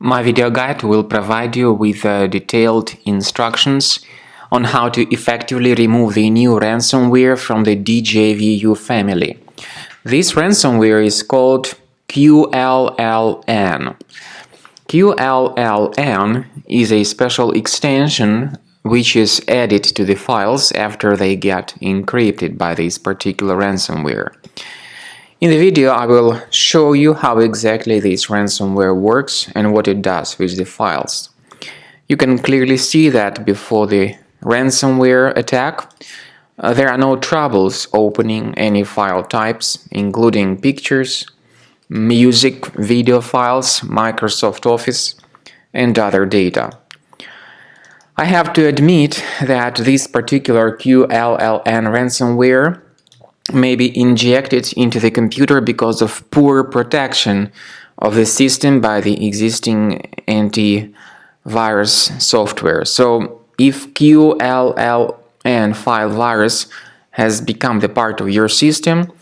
My video guide will provide you with detailed instructions on how to effectively remove the new ransomware from the DJVU family. This ransomware is called Qlln. Qlln is a special extension which is added to the files after they get encrypted by this particular ransomware. In the video, I will show you how exactly this ransomware works and what it does with the files. You can clearly see that before the ransomware attack, there are no troubles opening any file types, including pictures, music, video files, Microsoft Office, and other data. I have to admit that this particular Qlln ransomware may be injected into the computer because of poor protection of the system by the existing antivirus software. So, if Qlln file virus has become the part of your system,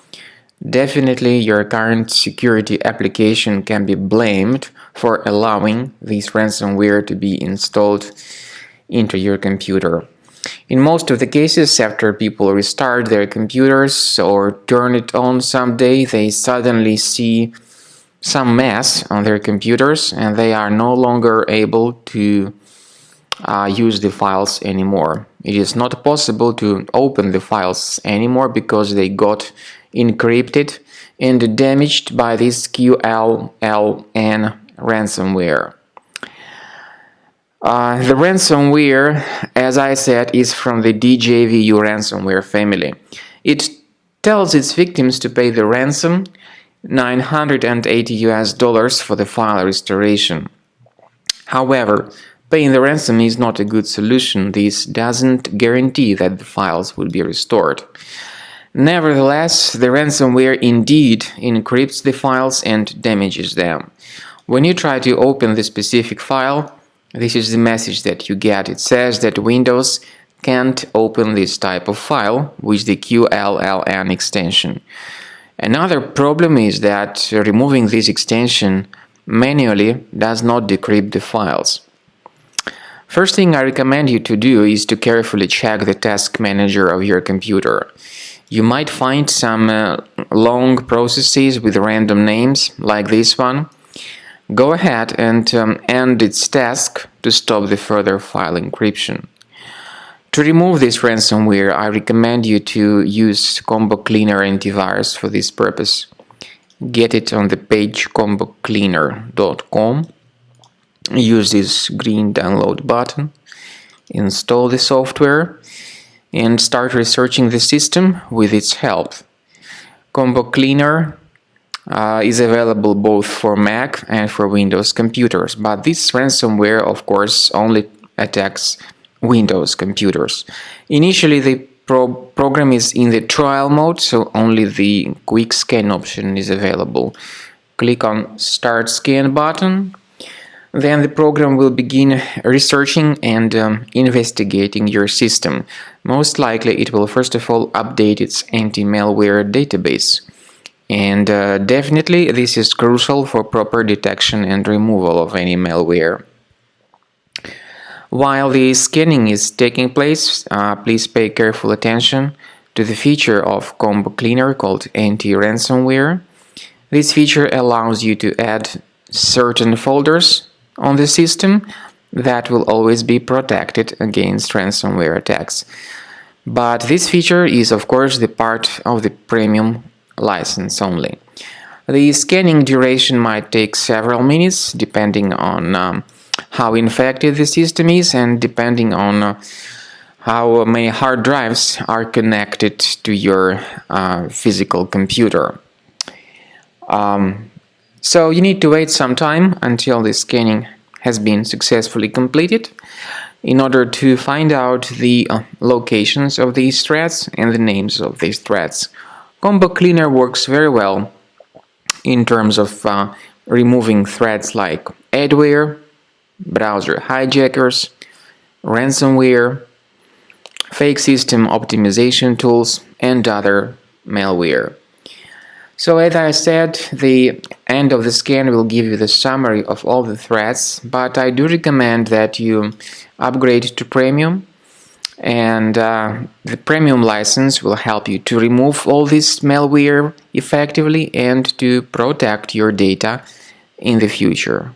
definitely your current security application can be blamed for allowing this ransomware to be installed into your computer. In most of the cases, after people restart their computers or turn it on someday, they suddenly see some mess on their computers and they are no longer able to use the files anymore. It is not possible to open the files anymore because they got encrypted and damaged by this Qlln ransomware. The ransomware, as I said, is from the DJVU ransomware family. It tells its victims to pay the ransom, $980 for the file restoration. However, paying the ransom is not a good solution. This doesn't guarantee that the files will be restored. Nevertheless, the ransomware indeed encrypts the files and damages them. When you try to open the specific file, this is the message that you get. It says that Windows can't open this type of file with the Qlln extension. Another problem is that removing this extension manually does not decrypt the files. First thing I recommend you to do is to carefully check the task manager of your computer. You might find some long processes with random names, like this one. Go ahead and end its task to stop the further file encryption. To remove this ransomware, I recommend you to use Combo Cleaner antivirus for this purpose. Get it on the page combocleaner.com. Use this green download button, install the software, and start researching the system with its help. Combo Cleaner is available both for Mac and for Windows computers, but this ransomware, of course, only attacks Windows computers. Initially, the program is in the trial mode, so only the quick scan option is available. Click on Start Scan button. Then the program will begin researching and investigating your system. Most likely, it will first of all update its anti-malware database. And definitely this is crucial for proper detection and removal of any malware. While the scanning is taking place, please pay careful attention to the feature of Combo Cleaner called Anti-Ransomware. This feature allows you to add certain folders on the system that will always be protected against ransomware attacks. But this feature is, of course, the part of the premium license only. The scanning duration might take several minutes depending on how infected the system is and depending on how many hard drives are connected to your physical computer. So you need to wait some time until the scanning has been successfully completed in order to find out the locations of these threats and the names of these threats. Combo Cleaner works very well in terms of removing threats like adware, browser hijackers, ransomware, fake system optimization tools, and other malware. So as I said, the end of the scan will give you the summary of all the threats, but I do recommend that you upgrade to premium, and the premium license will help you to remove all this malware effectively and to protect your data in the future.